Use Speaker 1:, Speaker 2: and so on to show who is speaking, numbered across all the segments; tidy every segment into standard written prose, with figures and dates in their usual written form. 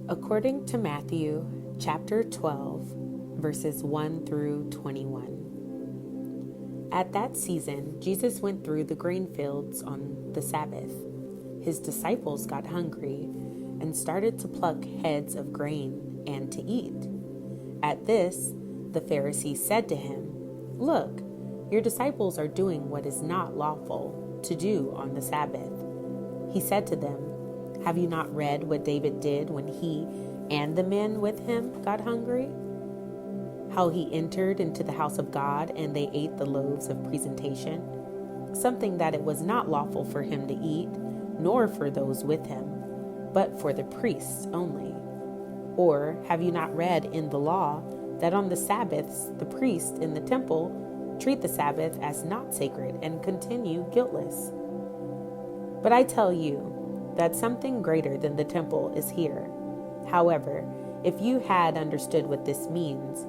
Speaker 1: According to Matthew chapter 12, verses 1 through 21. At that season, Jesus went through the grain fields on the Sabbath. His disciples got hungry and started to pluck heads of grain and to eat. At this, the Pharisees said to him, "Look, your disciples are doing what is not lawful to do on the Sabbath." He said to them, "Have you not read what David did when he and the men with him got hungry? How he entered into the house of God and they ate the loaves of presentation, something that it was not lawful for him to eat, nor for those with him, but for the priests only. Or have you not read in the law that on the Sabbaths the priests in the temple treat the Sabbath as not sacred and continue guiltless? But I tell you that something greater than the temple is here. However, if you had understood what this means,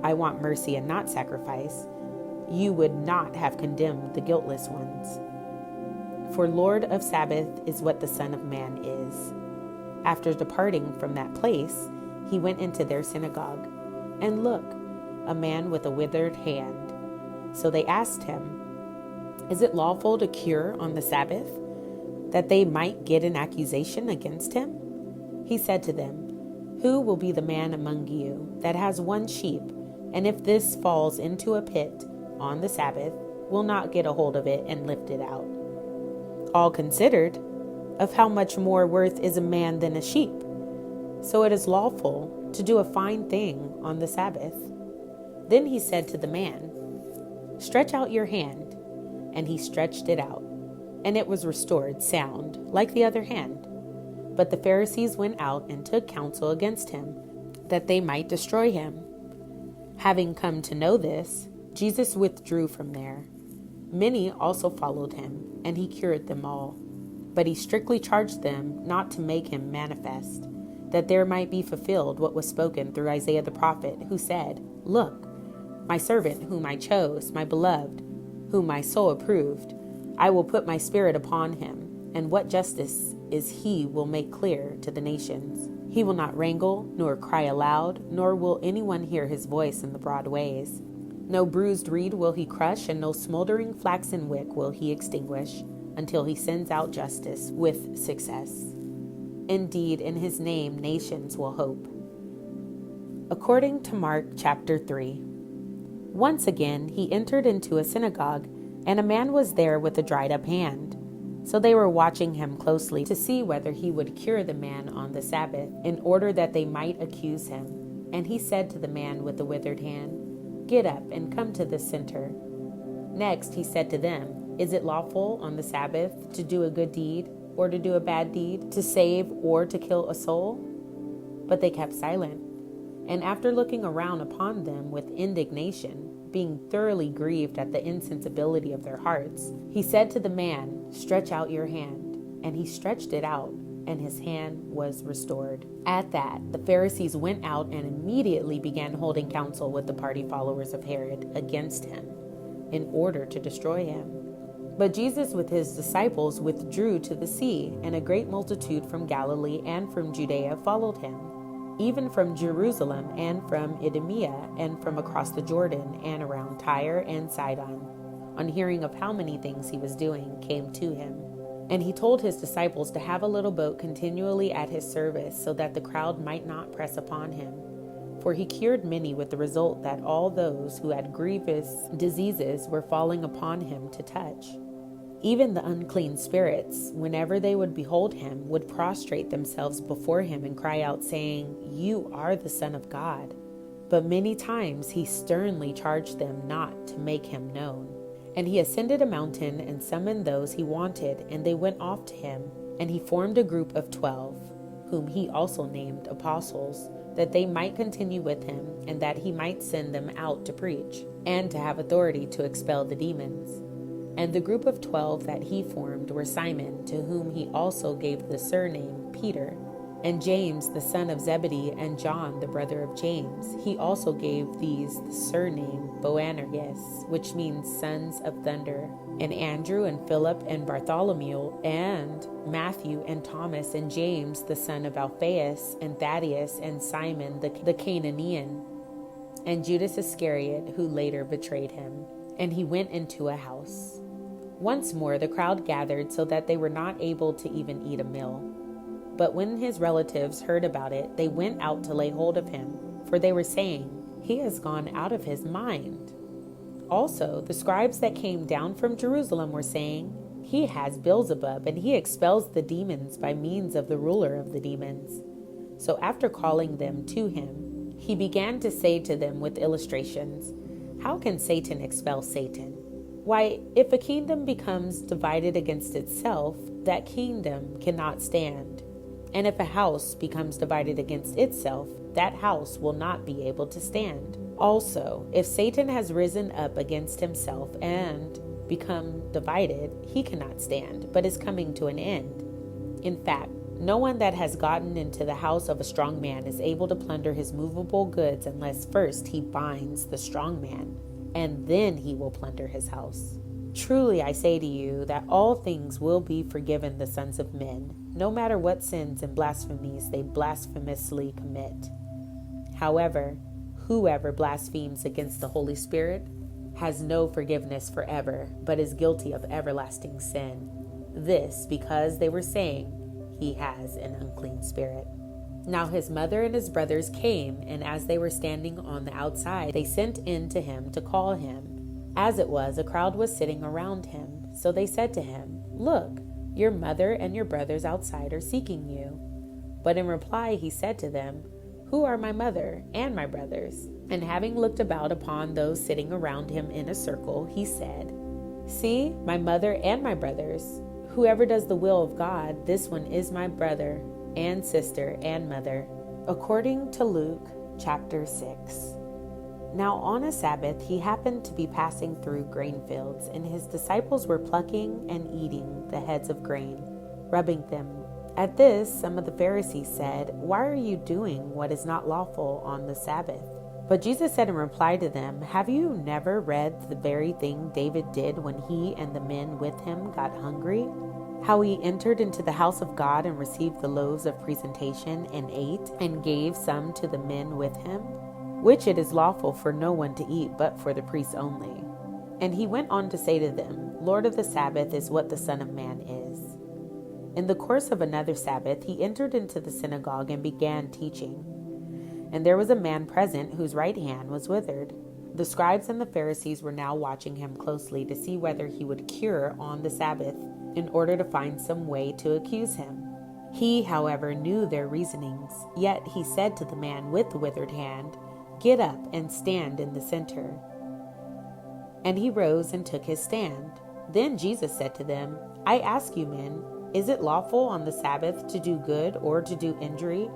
Speaker 1: 'I want mercy and not sacrifice,' you would not have condemned the guiltless ones. For Lord of Sabbath is what the Son of Man is." After departing from that place, he went into their synagogue. And look, a man with a withered hand. So they asked him, "Is it lawful to cure on the Sabbath?" that they might get an accusation against him. He said to them, "Who will be the man among you that has one sheep, and if this falls into a pit on the Sabbath, will not get a hold of it and lift it out? All considered, of how much more worth is a man than a sheep? So it is lawful to do a fine thing on the Sabbath." Then he said to the man, "Stretch out your hand." And he stretched it out, and it was restored sound, like the other hand. But the Pharisees went out and took counsel against him, that they might destroy him. Having come to know this, Jesus withdrew from there. Many also followed him, and he cured them all. But he strictly charged them not to make him manifest, that there might be fulfilled what was spoken through Isaiah the prophet, who said, "Look, my servant whom I chose, my beloved, whom my soul approved. I will put my spirit upon him, and what justice is he will make clear to the nations. He will not wrangle, nor cry aloud, nor will anyone hear his voice in the broad ways. No bruised reed will he crush, and no smoldering flaxen wick will he extinguish, until he sends out justice with success. Indeed, in his name nations will hope." According to Mark chapter 3. Once again he entered into a synagogue, and a man was there with a dried up hand. So they were watching him closely to see whether he would cure the man on the Sabbath, in order that they might accuse him. And he said to the man with the withered hand, "Get up and come to the center." Next he said to them, "Is it lawful on the Sabbath to do a good deed or to do a bad deed, to save or to kill a soul?" But they kept silent. And after looking around upon them with indignation, being thoroughly grieved at the insensibility of their hearts, he said to the man, "Stretch out your hand." And he stretched it out, and his hand was restored. At that, the Pharisees went out and immediately began holding counsel with the party followers of Herod against him, in order to destroy him. But Jesus with his disciples withdrew to the sea, and a great multitude from Galilee and from Judea followed him, even from Jerusalem and from Idumea and from across the Jordan and around Tyre and Sidon, on hearing of how many things he was doing, came to him. And he told his disciples to have a little boat continually at his service, so that the crowd might not press upon him. For he cured many, with the result that all those who had grievous diseases were falling upon him to touch. Even the unclean spirits, whenever they would behold him, would prostrate themselves before him and cry out, saying, "You are the Son of God." But many times he sternly charged them not to make him known. And he ascended a mountain and summoned those he wanted, and they went off to him. And he formed a group of 12, whom he also named apostles, that they might continue with him, and that he might send them out to preach, and to have authority to expel the demons. And the group of 12 that he formed were Simon, to whom he also gave the surname Peter, and James the son of Zebedee, and John the brother of James. He also gave these the surname Boanerges, which means sons of thunder, and Andrew and Philip and Bartholomew and Matthew and Thomas and James the son of Alphaeus and Thaddeus and Simon the Canaanian, and Judas Iscariot, who later betrayed him. And he went into a house. Once more the crowd gathered so that they were not able to even eat a meal. But when his relatives heard about it, they went out to lay hold of him, for they were saying, "He has gone out of his mind." Also, the scribes that came down from Jerusalem were saying, "He has Beelzebub, and he expels the demons by means of the ruler of the demons." So after calling them to him, he began to say to them with illustrations, "How can Satan expel Satan? Why, if a kingdom becomes divided against itself, that kingdom cannot stand. And if a house becomes divided against itself, that house will not be able to stand. Also, if Satan has risen up against himself and become divided, he cannot stand, but is coming to an end. In fact, no one that has gotten into the house of a strong man is able to plunder his movable goods unless first he binds the strong man, and then he will plunder his house. Truly I say to you that all things will be forgiven the sons of men, no matter what sins and blasphemies they blasphemously commit. However, whoever blasphemes against the Holy Spirit has no forgiveness forever, but is guilty of everlasting sin. This because they were saying, 'He has an unclean spirit.' Now his mother and his brothers came, and as they were standing on the outside, they sent in to him to call him. As it was, a crowd was sitting around him. So they said to him, 'Look, your mother and your brothers outside are seeking you.' But in reply he said to them, 'Who are my mother and my brothers?' And having looked about upon those sitting around him in a circle, he said, 'See, my mother and my brothers. Whoever does the will of God, this one is my brother and sister and mother.'" According to Luke chapter 6. Now on a Sabbath he happened to be passing through grain fields, and his disciples were plucking and eating the heads of grain, rubbing them. At this some of the Pharisees said, "Why are you doing what is not lawful on the Sabbath?" But Jesus said in reply to them, "Have you never read the very thing David did when he and the men with him got hungry? How he entered into the house of God and received the loaves of presentation and ate, and gave some to the men with him, which it is lawful for no one to eat but for the priests only. And he went on to say to them, Lord of the Sabbath is what the Son of Man is." In the course of another Sabbath, he entered into the synagogue and began teaching. And there was a man present whose right hand was withered. The scribes and the Pharisees were now watching him closely to see whether he would cure on the Sabbath, in order to find some way to accuse him. He, however, knew their reasonings. Yet he said to the man with the withered hand, "Get up and stand in the center." And he rose and took his stand. Then Jesus said to them, "I ask you, men, is it lawful on the Sabbath to do good or to do injury,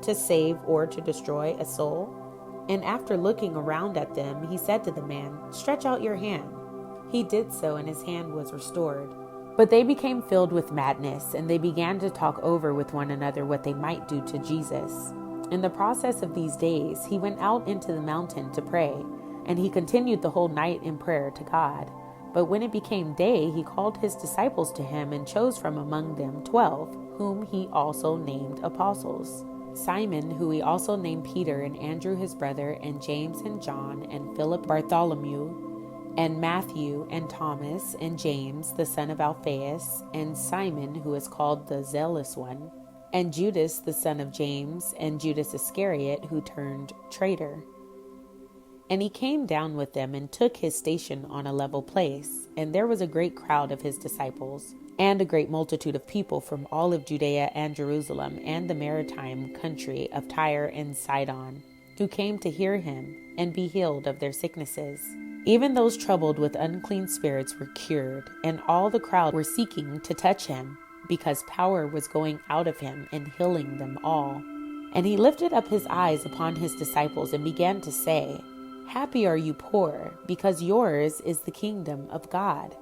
Speaker 1: to save or to destroy a soul?" And after looking around at them, he said to the man, "Stretch out your hand." He did so, and his hand was restored. But they became filled with madness, and they began to talk over with one another what they might do to Jesus. In the process of these days, he went out into the mountain to pray, and he continued the whole night in prayer to God. But when it became day, he called his disciples to him and chose from among them 12, whom he also named apostles: Simon, who he also named Peter, and Andrew his brother, and James and John, and Philip, Bartholomew, and Matthew, and Thomas, and James, the son of Alphaeus, and Simon, who is called the Zealous one, and Judas, the son of James, and Judas Iscariot, who turned traitor. And he came down with them and took his station on a level place. And there was a great crowd of his disciples, and a great multitude of people from all of Judea and Jerusalem, and the maritime country of Tyre and Sidon, who came to hear him and be healed of their sicknesses. Even those troubled with unclean spirits were cured, and all the crowd were seeking to touch him, because power was going out of him and healing them all. And he lifted up his eyes upon his disciples and began to say, "Happy are you poor, because yours is the kingdom of God.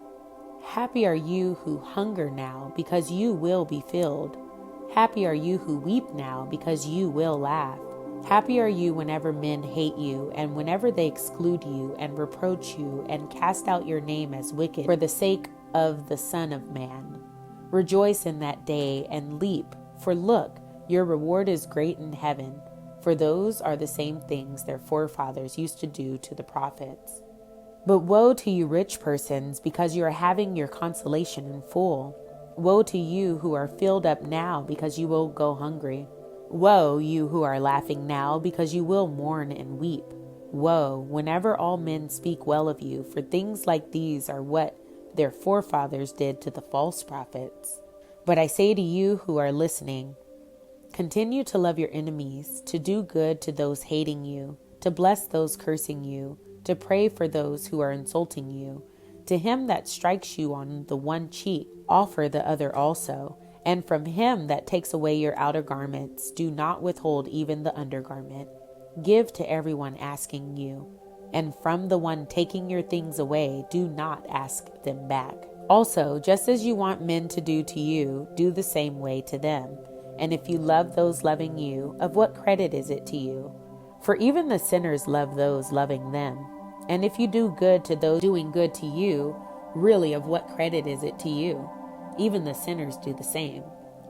Speaker 1: Happy are you who hunger now, because you will be filled. Happy are you who weep now, because you will laugh. Happy are you whenever men hate you, and whenever they exclude you, and reproach you, and cast out your name as wicked for the sake of the Son of Man. Rejoice in that day, and leap, for look, your reward is great in heaven, for those are the same things their forefathers used to do to the prophets. But woe to you rich persons, because you are having your consolation in full. Woe to you who are filled up now, because you will go hungry. Woe, you who are laughing now, because you will mourn and weep. Woe, whenever all men speak well of you, for things like these are what their forefathers did to the false prophets. But I say to you who are listening, continue to love your enemies, to do good to those hating you, to bless those cursing you, to pray for those who are insulting you. To him that strikes you on the one cheek, offer the other also. And from him that takes away your outer garments, do not withhold even the undergarment. Give to everyone asking you. And from the one taking your things away, do not ask them back. Also, just as you want men to do to you, do the same way to them. And if you love those loving you, of what credit is it to you? For even the sinners love those loving them. And if you do good to those doing good to you, really of what credit is it to you? Even the sinners do the same.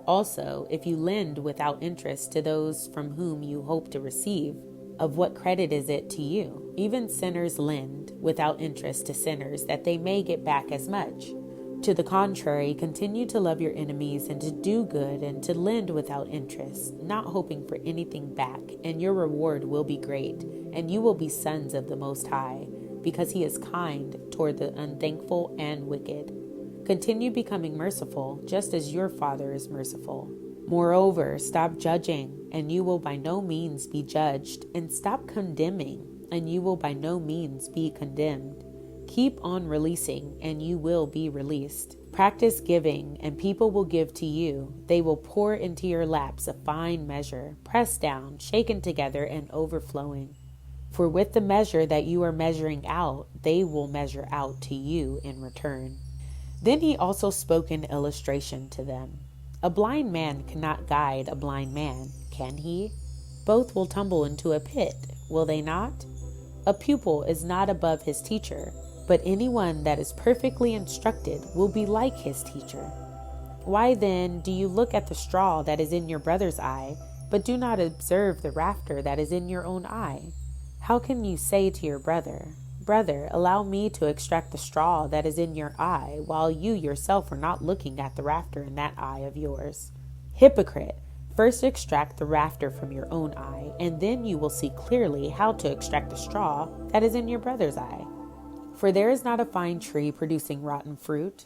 Speaker 1: Also, if you lend without interest to those from whom you hope to receive, of what credit is it to you? Even sinners lend without interest to sinners, that they may get back as much. To the contrary, continue to love your enemies, and to do good, and to lend without interest, not hoping for anything back, and your reward will be great, and you will be sons of the Most High, because he is kind toward the unthankful and wicked. Continue becoming merciful, just as your Father is merciful. Moreover, stop judging, and you will by no means be judged, and stop condemning, and you will by no means be condemned. Keep on releasing, and you will be released. Practice giving, and people will give to you. They will pour into your laps a fine measure, pressed down, shaken together, and overflowing. For with the measure that you are measuring out, they will measure out to you in return. Then he also spoke an illustration to them. A blind man cannot guide a blind man, can he? Both will tumble into a pit, will they not? A pupil is not above his teacher, but anyone that is perfectly instructed will be like his teacher. Why then do you look at the straw that is in your brother's eye, but do not observe the rafter that is in your own eye? How can you say to your brother, Brother, allow me to extract the straw that is in your eye, while you yourself are not looking at the rafter in that eye of yours? Hypocrite! First extract the rafter from your own eye, and then you will see clearly how to extract the straw that is in your brother's eye. For there is not a fine tree producing rotten fruit.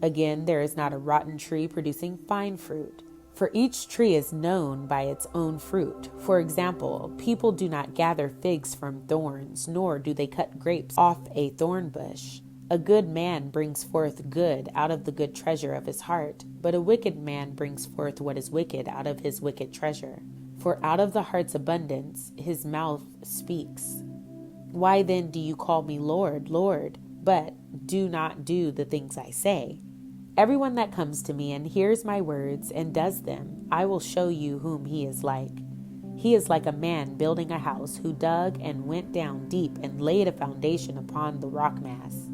Speaker 1: Again, there is not a rotten tree producing fine fruit. For each tree is known by its own fruit. For example, people do not gather figs from thorns, nor do they cut grapes off a thorn bush. A good man brings forth good out of the good treasure of his heart, but a wicked man brings forth what is wicked out of his wicked treasure. For out of the heart's abundance his mouth speaks. Why then do you call me Lord, Lord, but do not do the things I say? Everyone that comes to me and hears my words and does them, I will show you whom he is like. He is like a man building a house who dug and went down deep and laid a foundation upon the rock mass.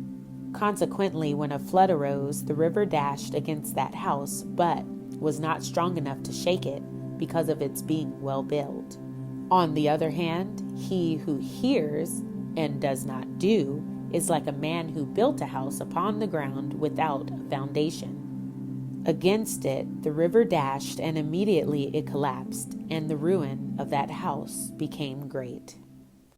Speaker 1: Consequently, when a flood arose, the river dashed against that house, but was not strong enough to shake it because of its being well built. On the other hand, he who hears and does not do is like a man who built a house upon the ground without a foundation. Against it the river dashed, and immediately it collapsed, and the ruin of that house became great.